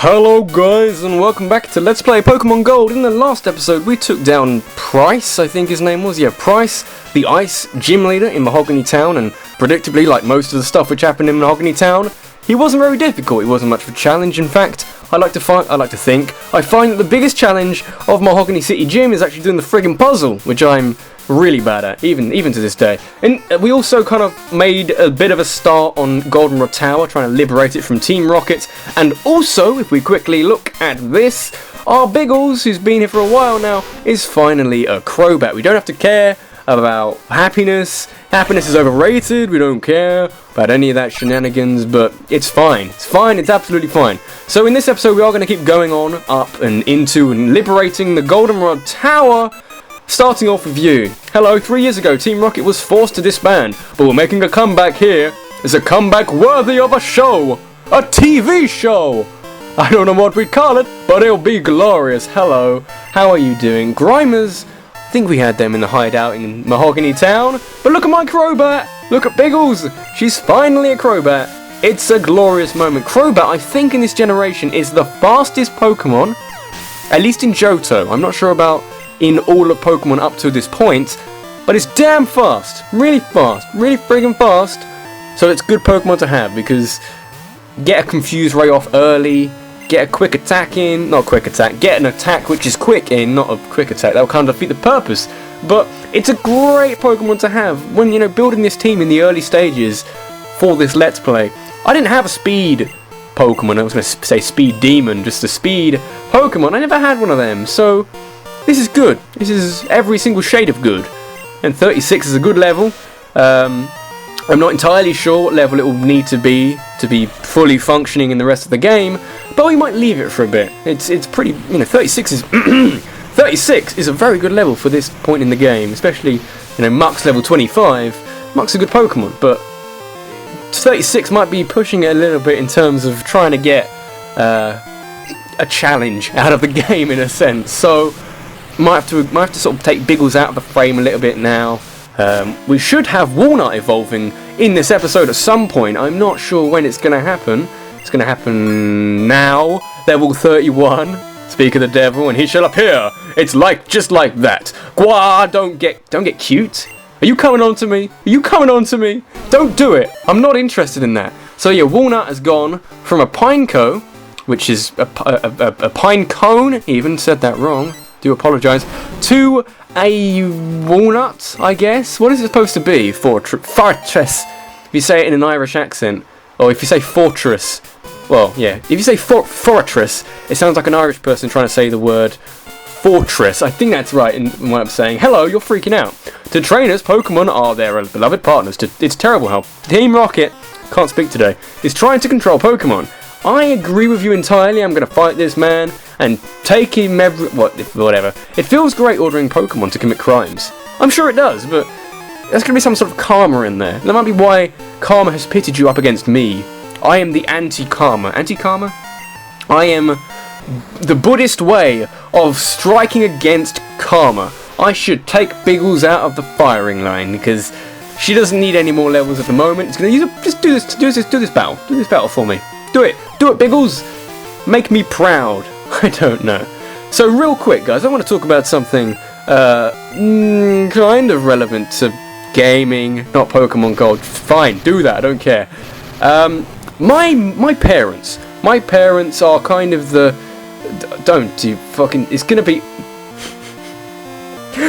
Hello guys and welcome back to Let's Play Pokemon Gold. In the last episode we took down Price, I think his name was, Price, the Ice Gym Leader in Mahogany Town, and predictably, like most of the stuff which happened in Mahogany Town, he wasn't very difficult, he wasn't much of a challenge. In fact, I find that the biggest challenge of Mahogany City Gym is actually doing the friggin' puzzle, which I'm really bad at, even to this day. And we also kind of made a bit of a start on Goldenrod Tower, trying to liberate it from Team Rocket. And also, if we quickly look at this, our Biggles, who's been here for a while now, is finally a Crobat. We don't have to care about happiness. Happiness is overrated. We don't care about any of that shenanigans, but it's fine. It's fine. It's absolutely fine. So in this episode, we are going to keep going on, up and into, and liberating the Goldenrod Tower. Starting off with you. Hello, 3 years ago, Team Rocket was forced to disband, but we're making a comeback here. It's a comeback worthy of a show. A TV show. I don't know what we call it, but it'll be glorious. Hello, how are you doing? Grimers, I think we had them in the hideout in Mahogany Town, but look at my Crobat. Look at Biggles. She's finally a Crobat. It's a glorious moment. Crobat, I think in this generation, is the fastest Pokemon, at least in Johto. I'm not sure about in all of Pokemon up to this point, but it's damn fast, really friggin' fast. So it's good Pokemon to have, because get a Confuse Ray off early, get a quick attack in, not a quick attack, get an attack which is quick in, not a quick attack, that will kind of defeat the purpose. But it's a great Pokemon to have when, you know, building this team in the early stages for this Let's Play. I didn't have a speed Pokemon, I was going to say speed demon, just a speed Pokemon. I never had one of them, so this is good. This is every single shade of good. And 36 is a good level. I'm not entirely sure what level it will need to be fully functioning in the rest of the game, but we might leave it for a bit. It's pretty, you know, 36 is 36 is a very good level for this point in the game, especially, you know, Muck's level 25. Muck's a good Pokemon, but 36 might be pushing it a little bit in terms of trying to get a challenge out of the game in a sense. So might have to sort of take Biggles out of the frame a little bit now. We should have Walnut evolving in this episode at some point. I'm not sure when it's going to happen. It's going to happen now. Level 31. Speak of the devil, and he shall appear. It's like just like that. Gwa, don't get cute. Are you coming on to me? Are you coming on to me? Don't do it. I'm not interested in that. So yeah, Walnut has gone from a Pineco, which is a pine cone. Even said that wrong. Do apologise. To a walnut, I guess. What is it supposed to be? Fortress. If you say it in an Irish accent, or if you say fortress, well, yeah. If you say fortress, it sounds like an Irish person trying to say the word fortress. I think that's right in what I'm saying. Hello, you're freaking out. To trainers, Pokemon are their beloved partners. It's terrible how Team Rocket, can't speak today, is trying to control Pokemon. I agree with you entirely. I'm going to fight this man and take him whatever. It feels great ordering Pokemon to commit crimes. I'm sure it does, but there's going to be some sort of karma in there. That might be why karma has pitted you up against me. I am the anti-karma. Anti-karma? I am the Buddhist way of striking against karma. I should take Biggles out of the firing line because she doesn't need any more levels at the moment. It's going to use it. Just do this battle. Do this battle for me. Do it, Biggles. Make me proud. I don't know. So real quick, guys, I want to talk about something kind of relevant to gaming, not Pokemon Gold. Fine, do that. I don't care. My parents are kind of the. Don't you fucking. It's gonna be.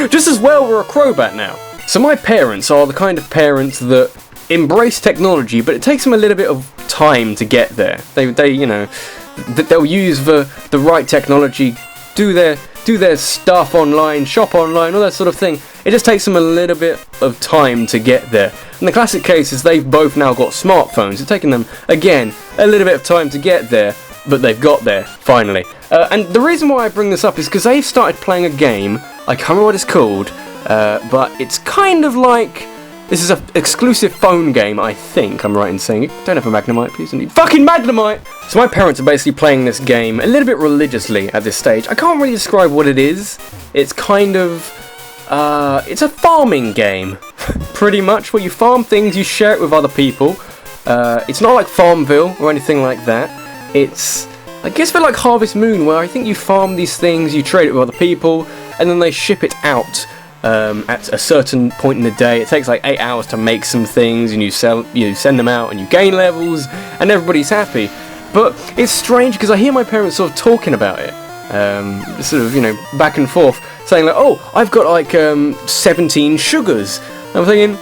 Just as well, we're a Crobat now. So my parents are the kind of parents that embrace technology, but it takes them a little bit of time to get there. They you know, they'll use the right technology, do their stuff online, shop online, all that sort of thing. It just takes them a little bit of time to get there. And the classic case is they've both now got smartphones. It's taken them, again, a little bit of time to get there, but they've got there, finally. And the reason why I bring this up is because they've started playing a game, I can't remember what it's called, but it's kind of like, this is an exclusive phone game, I think I'm right in saying it. Don't have a Magnemite, please. Fucking Magnemite! So my parents are basically playing this game a little bit religiously at this stage. I can't really describe what it is. It's kind of, it's a farming game, pretty much, where you farm things, you share it with other people. It's not like Farmville or anything like that. It's I guess for like Harvest Moon, where I think you farm these things, you trade it with other people, and then they ship it out at a certain point in the day. It takes like 8 hours to make some things, and you send them out, and you gain levels, and everybody's happy. But it's strange because I hear my parents sort of talking about it, sort of, back and forth, saying like, oh, I've got like 17 sugars. I'm thinking,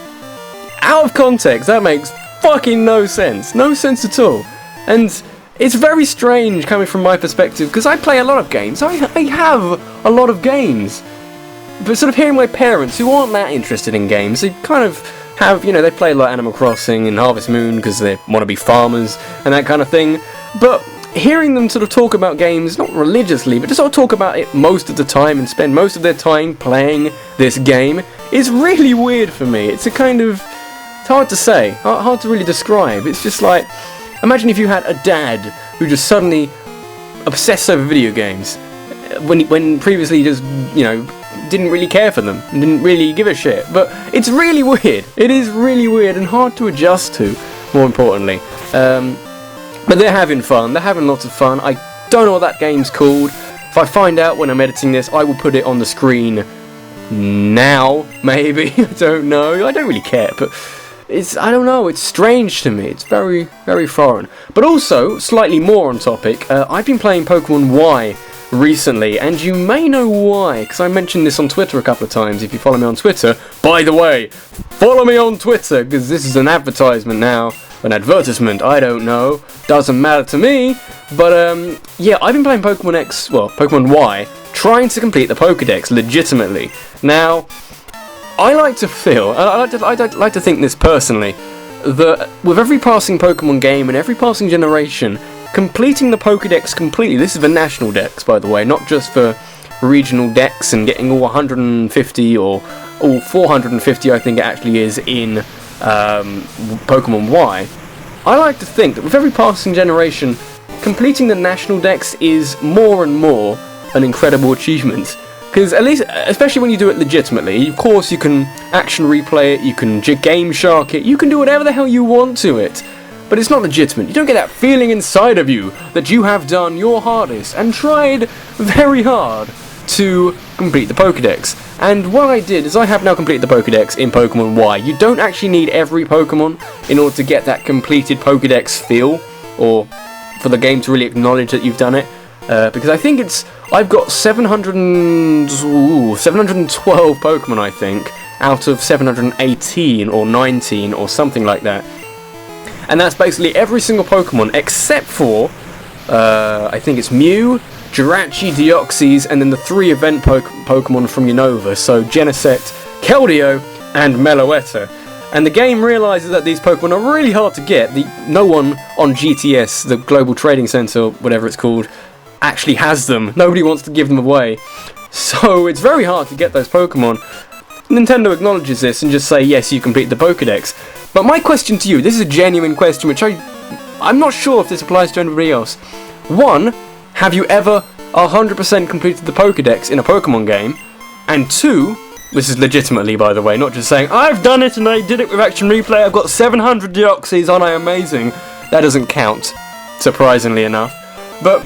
out of context, that makes fucking no sense at all. And it's very strange coming from my perspective, because I play a lot of games. I have a lot of games. But sort of hearing my parents, who aren't that interested in games, they kind of have, they play like Animal Crossing and Harvest Moon because they want to be farmers and that kind of thing. But hearing them sort of talk about games, not religiously, but just sort of talk about it most of the time and spend most of their time playing this game is really weird for me. It's it's hard to say, hard to really describe. It's just like, imagine if you had a dad who just suddenly obsessed over video games when previously he just, didn't really care for them and didn't really give a shit. But it's really weird. It is really weird and hard to adjust to, more importantly. But they're having fun. They're having lots of fun. I don't know what that game's called. If I find out when I'm editing this, I will put it on the screen now, maybe. I don't know. I don't really care, but I don't know, it's strange to me. It's very, very foreign. But also, slightly more on topic, I've been playing Pokemon Y recently, and you may know why, because I mentioned this on Twitter a couple of times. If you follow me on Twitter, by the way, follow me on Twitter, because this is an advertisement now, an advertisement, I don't know, doesn't matter to me. But yeah, I've been playing Pokemon Y, trying to complete the Pokédex legitimately. Now, I like to feel, I like to think this personally, that with every passing Pokemon game and every passing generation, completing the Pokédex completely, this is the national dex, by the way, not just for regional decks and getting all 150 or all 450, I think it actually is, in Pokemon Y. I like to think that with every passing generation, completing the national dex is more and more an incredible achievement. Because at least, especially when you do it legitimately, of course you can action replay it, you can game shark it, you can do whatever the hell you want to it. But it's not legitimate. You don't get that feeling inside of you that you have done your hardest and tried very hard to complete the Pokédex. And what I did is I have now completed the Pokédex in Pokemon Y. You don't actually need every Pokemon in order to get that completed Pokédex feel, or for the game to really acknowledge that you've done it. Because I think I've got 712 Pokemon, I think, out of 718 or 19 or something like that. And that's basically every single Pokemon except for, I think it's Mew, Jirachi, Deoxys, and then the 3 event Pokemon from Unova, so Genesect, Keldeo, and Meloetta. And the game realises that these Pokemon are really hard to get. No one on GTS, the Global Trading Center, whatever it's called, actually has them. Nobody wants to give them away. So it's very hard to get those Pokemon. Nintendo acknowledges this and just say, yes, you complete the Pokédex. But my question to you, this is a genuine question, which I'm not sure if this applies to anybody else. 1, have you ever 100% completed the Pokédex in a Pokemon game? And 2, this is legitimately, by the way, not just saying, I've done it and I did it with Action Replay, I've got 700 Deoxys, aren't I amazing? That doesn't count, surprisingly enough. But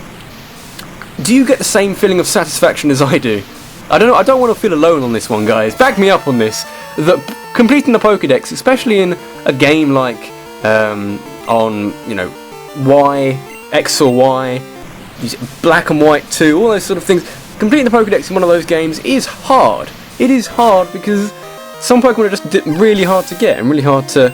do you get the same feeling of satisfaction as I do? I don't want to feel alone on this one, guys. Back me up on this. That completing the Pokédex, especially in a game like on Y, X or Y, Black and White 2, all those sort of things. Completing the Pokédex in one of those games is hard. It is hard because some Pokemon are just really hard to get and really hard to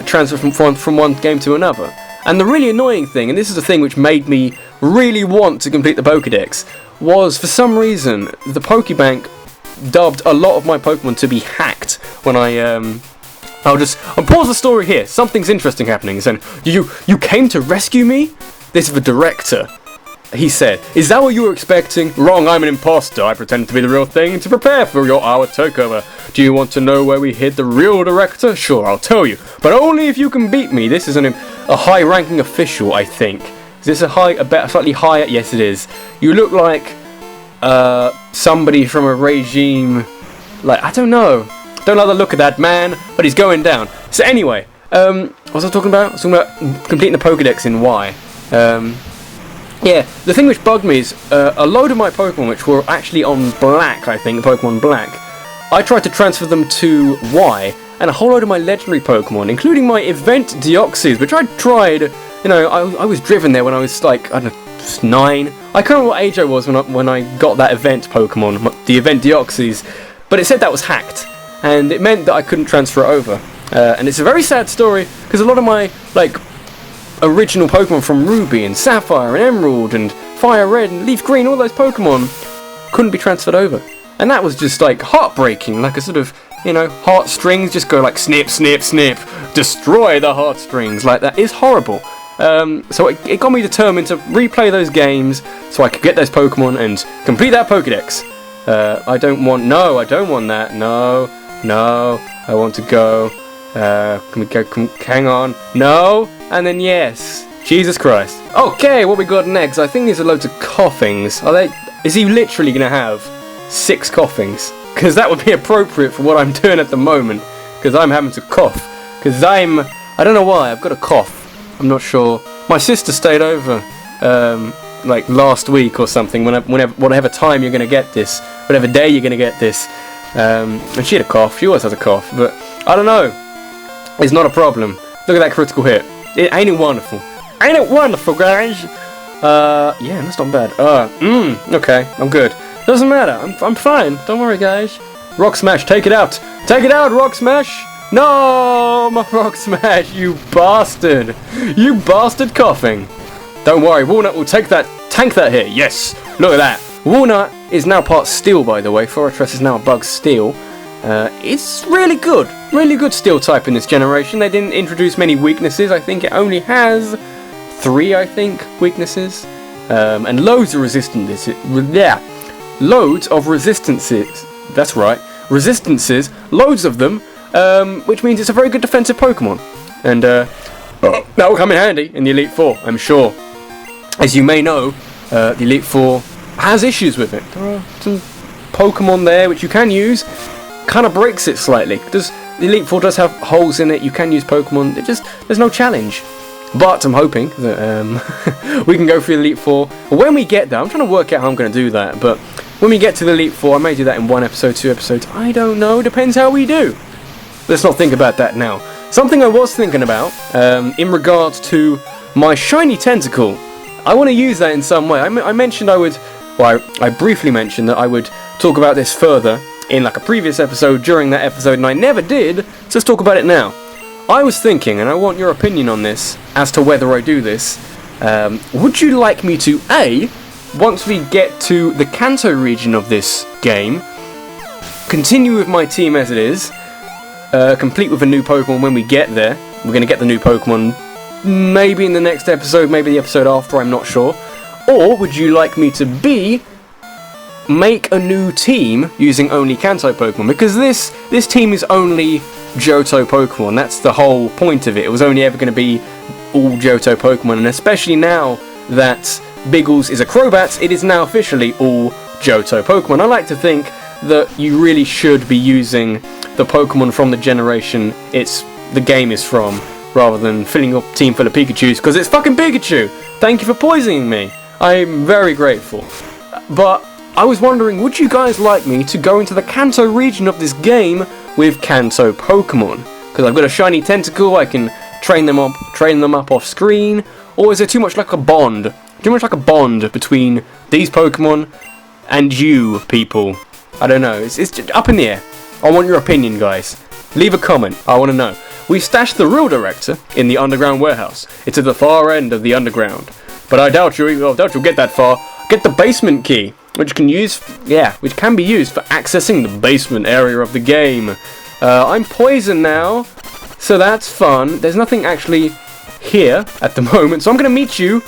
transfer from one game to another. And the really annoying thing, and this is the thing which made me really want to complete the Pokédex, was for some reason the Pokébank dubbed a lot of my Pokemon to be hacked when I'll pause the story here. Something's interesting happening. He's saying, you came to rescue me? This is the director. He said, is that what you were expecting? Wrong, I'm an imposter. I pretend to be the real thing to prepare for our takeover. Do you want to know where we hid the real director? Sure, I'll tell you. But only if you can beat me. This is a high-ranking official, I think. Is this slightly higher? Yes, it is. You look like somebody from a regime, like, I don't know. Don't like the look of that man, but he's going down. So anyway, what was I talking about? I was talking about completing the Pokédex in Y. Yeah, the thing which bugged me is a load of my Pokemon, which were actually on Black, I think, Pokemon Black, I tried to transfer them to Y, and a whole load of my legendary Pokemon, including my Event Deoxys, which I tried, you know, I was driven there when I was like, I don't know, 9. I can't remember what age I was when I got that Event Pokemon, the Event Deoxys, but it said that was hacked, and it meant that I couldn't transfer it over. And it's a very sad story, because a lot of my, like, original Pokemon from Ruby and Sapphire and Emerald and Fire Red and Leaf Green, all those Pokemon couldn't be transferred over. And that was just like heartbreaking, like a sort of, you know, heartstrings just go like snip, snip, snip, destroy the heartstrings, like that is horrible. So it got me determined to replay those games so I could get those Pokemon and complete that Pokédex. I don't want that, no, I want to go, can we go, hang on, no, and then yes, Jesus Christ. Okay, what we got next? I think these are loads of coughings. Is he literally going to have 6 coughings? Because that would be appropriate for what I'm doing at the moment, because I'm having to cough, because I don't know why, I've got a cough, I'm not sure. My sister stayed over, like last week or something, whatever time you're going to get this, whatever day you're going to get this, and she had a cough, she always has a cough, but I don't know, it's not a problem. Look at that critical hit. Ain't it wonderful? Ain't it wonderful, guys? Yeah, that's not bad. Okay, I'm good. Doesn't matter, I'm fine, don't worry, guys. Rock Smash, take it out! Take it out, Rock Smash! No, my Rock Smash, you bastard! You bastard coughing! Don't worry, Walnut will tank that hit, yes! Look at that! Walnut is now part Steel, by the way. Fortress is now a Bug Steel. It's really good Steel type in this generation. They didn't introduce many weaknesses. I think it only has 3, I think, weaknesses. And loads of resistances. Yeah, loads of resistances. That's right, resistances. Loads of them. Which means it's a very good defensive Pokemon. And that will come in handy in the Elite Four, I'm sure. As you may know, the Elite Four has issues with it. There are some Pokemon there which you can use. Kind of breaks it slightly. The Elite Four does have holes in it. You can use Pokemon. There's no challenge. But I'm hoping that we can go through the Elite Four. When we get there, I'm trying to work out how I'm going to do that. But when we get to the Elite Four, I may do that in 1 episode, 2 episodes. I don't know. Depends how we do. Let's not think about that now. Something I was thinking about in regards to my shiny tentacle. I want to use that in some way. I mentioned I would. Well, I briefly mentioned that I would talk about this further in like a previous episode during that episode, and I never did, so let's talk about it now. I was thinking, and I want your opinion on this, as to whether I do this, would you like me to, A, once we get to the Kanto region of this game, continue with my team as it is, complete with a new Pokemon when we get there. We're going to get the new Pokemon maybe in the next episode, maybe the episode after, I'm not sure. Or would you like me to, B, make a new team using only Kanto Pokemon, because this team is only Johto Pokemon. That's the whole point of it. It was only ever going to be all Johto Pokemon, and especially now that Biggles is a Crobat, it is now officially all Johto Pokemon. I like to think that you really should be using the Pokemon from the generation the game is from, rather than filling your team full of Pikachus, because it's fucking Pikachu! Thank you for poisoning me. I'm very grateful. But I was wondering, would you guys like me to go into the Kanto region of this game with Kanto Pokemon? Because I've got a shiny tentacle, I can train them up off screen, or is there too much like a bond? Too much like a bond between these Pokemon and you people? I don't know, it's just up in the air. I want your opinion, guys. Leave a comment, I want to know. We stashed the real director in the underground warehouse. It's at the far end of the underground. But I doubt you'll get that far. Get the basement key, which can be used for accessing the basement area of the game. I'm poisoned now, so that's fun. There's nothing actually here at the moment, so I'm going to meet you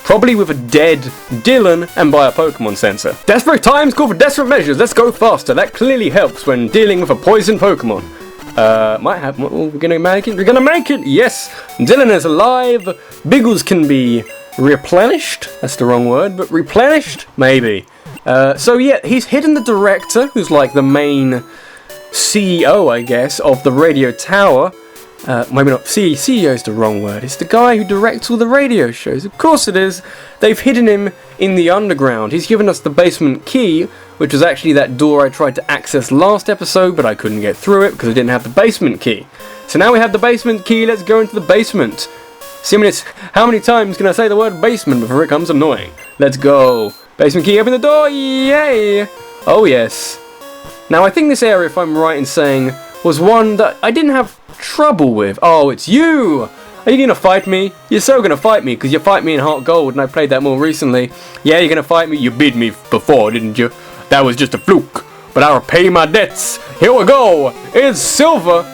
probably with a dead Dylan and buy a Pokemon sensor. Desperate times call for desperate measures. Let's go faster. That clearly helps when dealing with a poisoned Pokemon. We're gonna make it. We're gonna make it. Yes, Dylan is alive. Biggles can be replenished. That's the wrong word, but replenished, maybe. So yeah, he's hidden the director, who's like the main CEO, I guess, of the radio tower. Maybe not. CEO is the wrong word. It's the guy who directs all the radio shows. Of course it is. They've hidden him in the underground. He's given us the basement key, which was actually that door I tried to access last episode, but I couldn't get through it because I didn't have the basement key. So now we have the basement key. Let's go into the basement. See how many times can I say the word basement before it becomes annoying? Let's go. Basement key, open the door. Yay! Oh yes. Now I think this area, if I'm right in saying, was one that I didn't have trouble with. Oh, it's you! Are you gonna fight me? You're so gonna fight me, because you fight me in Heart Gold, and I played that more recently. Yeah, you're gonna fight me? You beat me before, didn't you? That was just a fluke. But I'll repay my debts. Here we go! It's Silver!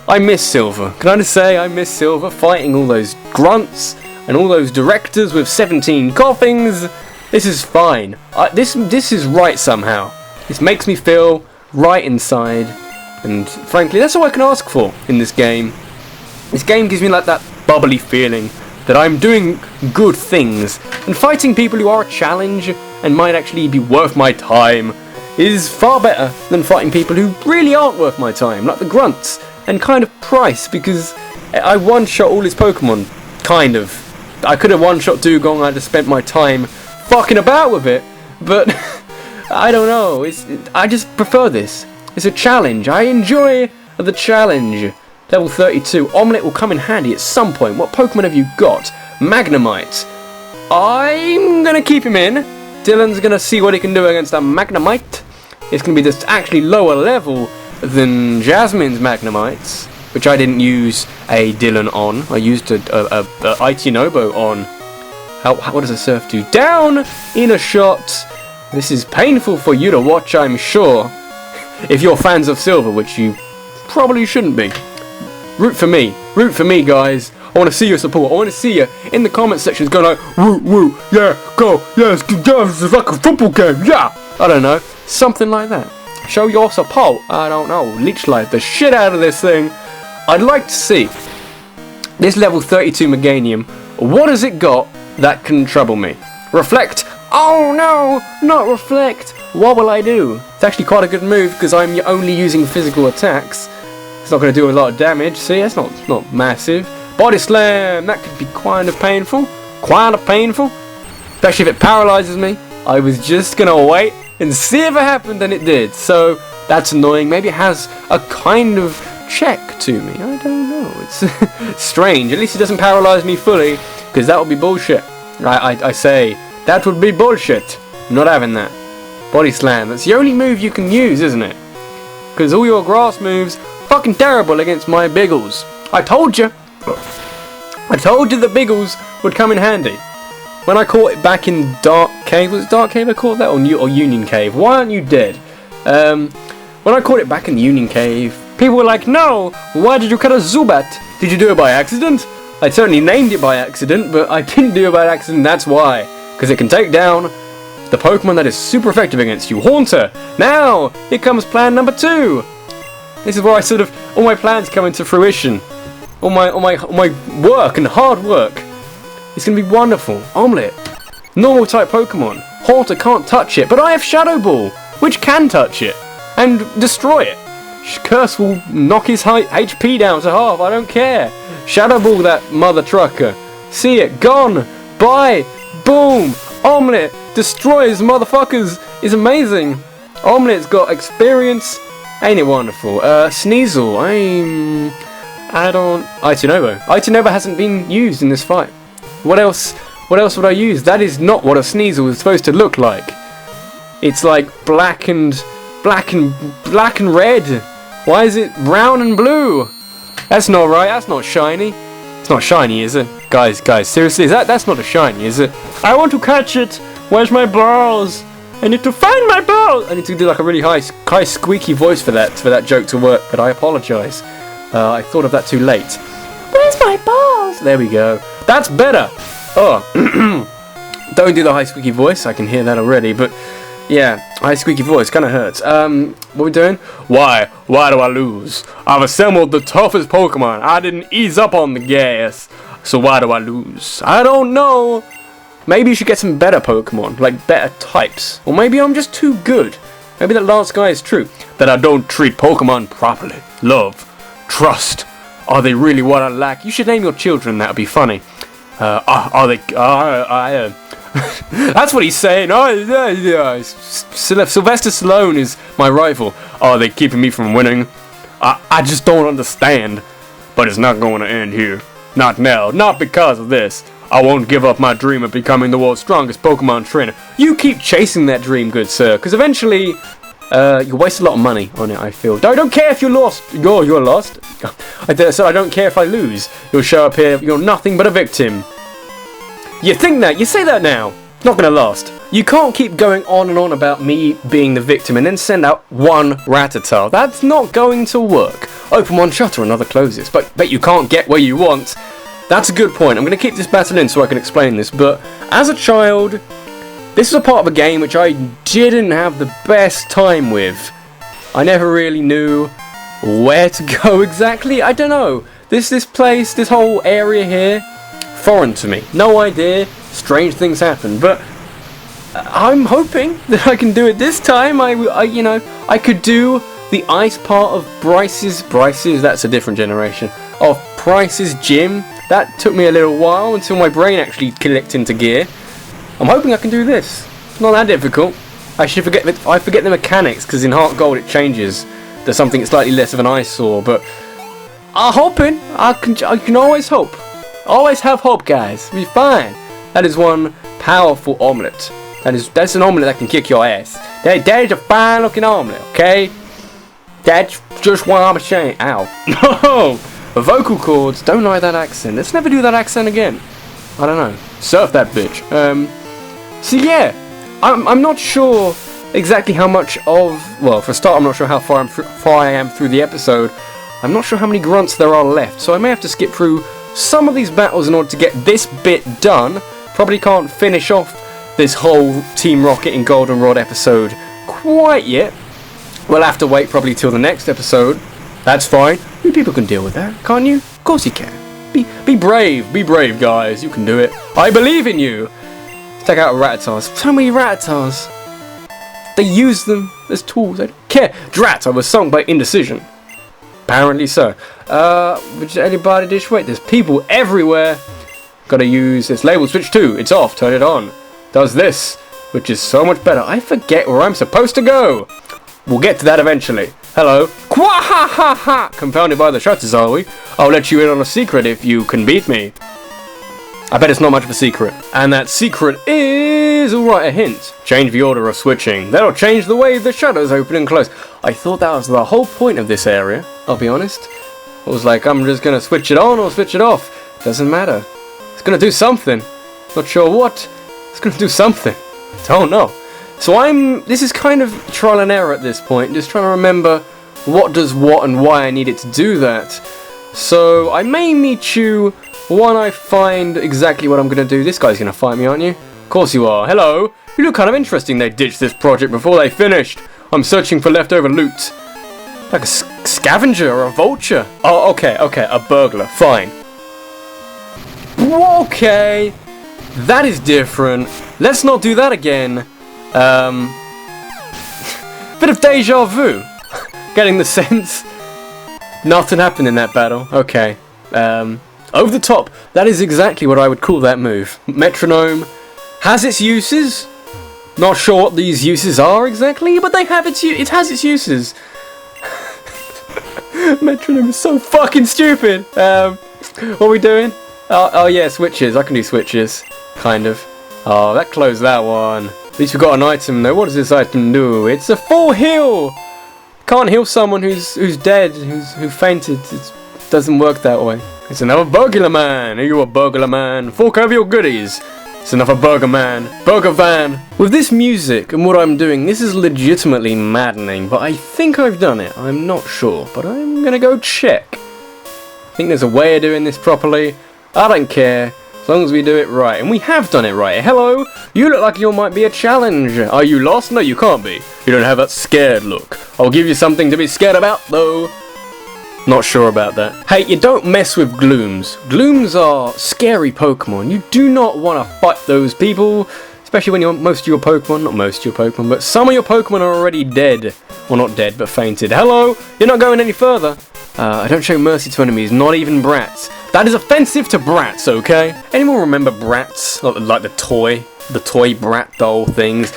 I miss Silver. Can I just say, I miss Silver, fighting all those grunts, and all those directors with 17 coughings. This is fine. This is right somehow. This makes me feel right inside. And frankly, that's all I can ask for in this game. This game gives me like that bubbly feeling that I'm doing good things. And fighting people who are a challenge and might actually be worth my time is far better than fighting people who really aren't worth my time, like the grunts. And kind of Price, because I one-shot all his Pokemon. Kind of. I could have one-shot Dugong, I'd have spent my time fucking about with it. But I don't know. I just prefer this. It's a challenge. I enjoy the challenge. Level 32. Omelette will come in handy at some point. What Pokemon have you got? Magnemite. I'm going to keep him in. Dylan's going to see what he can do against a Magnemite. It's going to be this actually lower level than Jasmine's Magnemites, which I didn't use a Dylan on. I used a Itinobo on. What does a Surf do? Down in a shot. This is painful for you to watch, I'm sure. If you're fans of Silver, which you probably shouldn't be. Root for me guys. I want to see your support. I want to see you in the comment sections going like, root, yeah, go, yes, it's like a football game, yeah. I don't know, something like that. Show your support, I don't know, leech life the shit out of this thing. I'd like to see this level 32 Meganium. What has it got that can trouble me? Reflect. Oh no, not Reflect. What will I do? It's actually quite a good move because I'm only using physical attacks. It's not going to do a lot of damage. See, that's not massive. Body Slam. That could be kind of painful. Especially if it paralyzes me. I was just going to wait and see if it happened, and it did. So that's annoying. Maybe it has a kind of check to me. I don't know. It's strange. At least it doesn't paralyze me fully, because that would be bullshit. I say that would be bullshit. I'm not having that. Body Slam. That's the only move you can use, isn't it? Because all your grass moves fucking terrible against my Biggles. I told you the Biggles would come in handy. When I caught it back in Dark Cave, was it Dark Cave I caught that, or Union Cave? Why aren't you dead? When I caught it back in Union Cave, people were like, no, why did you cut a Zubat? Did you do it by accident? I certainly named it by accident, but I didn't do it by accident, that's why. Because it can take down the Pokemon that is super effective against you. Haunter! Now, here comes plan number 2. This is where all my plans come into fruition. All my work and hard work. It's going to be wonderful. Omelette. Normal type Pokemon. Haunter can't touch it, but I have Shadow Ball, which can touch it and destroy it. Curse will knock his HP down to half, I don't care. Shadow Ball that mother trucker. See it, gone. Bye. Boom. Omelette destroys motherfuckers. Is amazing. Omelette's got experience. Ain't it wonderful? Sneasel. Itinobo. Itinobo hasn't been used in this fight. What else would I use? That is not what a Sneasel is supposed to look like. It's like black and red. Why is it brown and blue? That's not right. That's not shiny. It's not shiny, is it? Guys, seriously, that's not a shiny, is it? I want to catch it. Where's my balls? I need to find my balls. I need to do like a really high squeaky voice for that joke to work, but I apologise. I thought of that too late. Where's my balls? There we go. That's better. Oh, don't do the high squeaky voice. I can hear that already, but yeah, high squeaky voice kind of hurts. What are we doing? Why do I lose? I've assembled the toughest Pokemon. I didn't ease up on the gas, so why do I lose? I don't know. Maybe you should get some better Pokemon, like better types, or maybe I'm just too good. Maybe that last guy is true. That I don't treat Pokemon properly. Love, trust, Are they really what I lack? You should name your children, that would be funny. Are they... That's what he's saying. Sylvester Stallone is my rival. Are they keeping me from winning? I just don't understand. But it's not going to end here. Not now. Not because of this. I won't give up my dream of becoming the world's strongest Pokemon trainer. You keep chasing that dream, good sir, because eventually you waste a lot of money on it, I feel. I don't care if you're lost. You're lost. So I don't care if I lose. You'll show up here. You're nothing but a victim. You think that? You say that now. Not gonna last. You can't keep going on and on about me being the victim and then send out one Rattata. That's not going to work. Open one shutter, another closes. But you can't get where you want. That's a good point. I'm going to keep this battle in so I can explain this. But as a child, this is a part of a game which I didn't have the best time with. I never really knew where to go exactly. I don't know. This place, this whole area here, foreign to me. No idea. Strange things happen. But I'm hoping that I can do it this time. I could do the ice part of Bryce's, that's a different generation, of Price's gym. That took me a little while until my brain actually clicked into gear. I'm hoping I can do this. It's not that difficult. I forget the mechanics because in Heart Gold it changes to something slightly less of an eyesore. But I'm hoping I can always hope. Always have hope, guys. It'll be fine. That is one powerful omelette. That's an omelette that can kick your ass. That is a fine looking omelette. Okay. That's just why I'm ashamed. Ow. No. Vocal cords, don't like that accent. Let's never do that accent again. I don't know. Surf that bitch. So yeah, I'm not sure exactly how much of... Well, for a start, I'm not sure how far I am through the episode. I'm not sure how many grunts there are left, so I may have to skip through some of these battles in order to get this bit done. Probably can't finish off this whole Team Rocket and Goldenrod episode quite yet. We'll have to wait probably till the next episode. That's fine. You people can deal with that, can't you? Of course you can. Be brave, guys. You can do it. I believe in you. Let's take out Rattatas. So many Rattatas. They use them as tools. I don't care. Drat, I was sunk by indecision. Apparently so. Would anybody dish? Wait, there's people everywhere. Gotta use this label switch too. It's off. Turn it on. Does this, which is so much better. I forget where I'm supposed to go. We'll get to that eventually. Hello. Quahahaha! Confounded by the shutters, are we? I'll let you in on a secret if you can beat me. I bet it's not much of a secret. And that secret is... Alright, a hint. Change the order of switching. That'll change the way the shutters open and close. I thought that was the whole point of this area, I'll be honest. I was like, I'm just gonna switch it on or switch it off. Doesn't matter. It's gonna do something. Not sure what. It's gonna do something. Don't know. So this is kind of trial and error at this point, just trying to remember what does what and why I need it to do that. So I may meet you when I find exactly what I'm going to do. This guy's going to fight me, aren't you? Of course you are. Hello. You look kind of interesting. They ditched this project before they finished. I'm searching for leftover loot. Like a scavenger or a vulture. Oh, okay, a burglar. Fine. Okay. That is different. Let's not do that again. Bit of deja vu. Getting the sense. Nothing happened in that battle. Okay. Over the top. That is exactly what I would call that move. Metronome has its uses. Not sure what these uses are exactly, but it has its uses. Metronome is so fucking stupid. What are we doing? Oh yeah, switches. I can do switches. Kind of. Oh, that closed that one. At least we got an item though. What does this item do? It's a full heal! Can't heal someone who's dead, who fainted. It doesn't work that way. It's another burglar man. Are you a burglar man? Fork over your goodies. It's another burger man. Burger van. With this music and what I'm doing, this is legitimately maddening, but I think I've done it. I'm not sure, but I'm gonna go check. I think there's a way of doing this properly. I don't care. As long as we do it right. And we have done it right. Hello? You look like you might be a challenge. Are you lost? No, you can't be. You don't have that scared look. I'll give you something to be scared about, though. Not sure about that. Hey, you don't mess with glooms. Glooms are scary Pokemon. You do not want to fight those people. Especially when most of your Pokemon, not most of your Pokemon, but some of your Pokemon are already dead. Well, not dead, but fainted. Hello? You're not going any further. I don't show mercy to enemies, not even brats. That is offensive to brats, okay? Anyone remember brats? Like the toy brat doll things?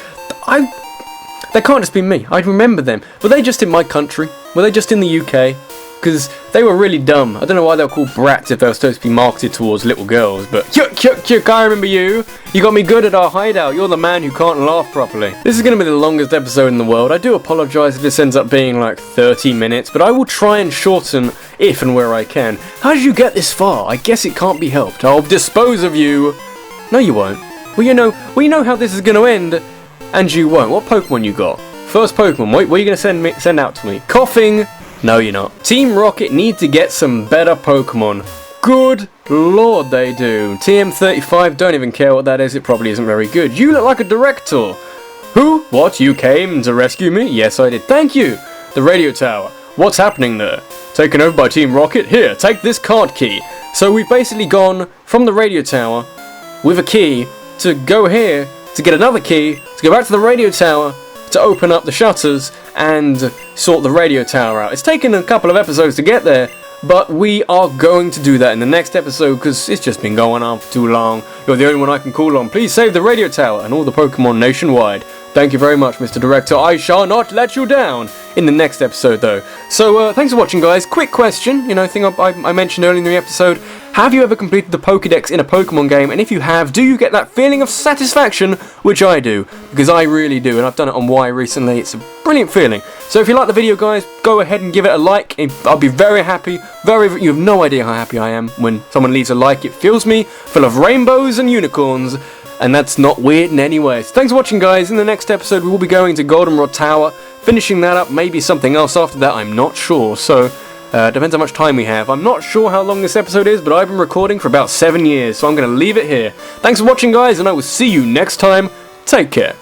They can't just be me. I remember them. Were they just in my country? Were they just in the UK? Because they were really dumb. I don't know why they were called brats if they were supposed to be marketed towards little girls, but Kyuk, I remember you. You got me good at our hideout. You're the man who can't laugh properly. This is going to be the longest episode in the world. I do apologise if this ends up being like 30 minutes, but I will try and shorten if and where I can. How did you get this far? I guess it can't be helped. I'll dispose of you. No, you won't. Well, you know how this is going to end, and you won't. What Pokemon you got? First Pokemon. What are you going to send out to me? Coughing. No, you're not. Team Rocket need to get some better Pokemon. Good lord, they do. TM35, don't even care what that is. It probably isn't very good. You look like a director. Who? What? You came to rescue me? Yes, I did. Thank you. The radio tower. What's happening there? Taken over by Team Rocket? Here, take this card key. So we've basically gone from the radio tower with a key to go here to get another key to go back to the radio tower to open up the shutters and sort the radio tower out. It's taken a couple of episodes to get there, but we are going to do that in the next episode because it's just been going on for too long. You're the only one I can call on. Please save the radio tower and all the Pokemon nationwide. Thank you very much, Mr. Director. I shall not let you down in the next episode, though. So, thanks for watching, guys. Quick question, thing I mentioned earlier in the episode. Have you ever completed the Pokédex in a Pokemon game? And if you have, do you get that feeling of satisfaction? Which I do, because I really do, and I've done it on Y recently. It's a brilliant feeling. So if you like the video, guys, go ahead and give it a like. I'll be very happy. You have no idea how happy I am when someone leaves a like. It fills me full of rainbows and unicorns. And that's not weird in any way. So thanks for watching, guys. In the next episode, we will be going to Goldenrod Tower, finishing that up, maybe something else after that, I'm not sure. So, depends how much time we have. I'm not sure how long this episode is, but I've been recording for about 7 years, so I'm going to leave it here. Thanks for watching, guys, and I will see you next time. Take care.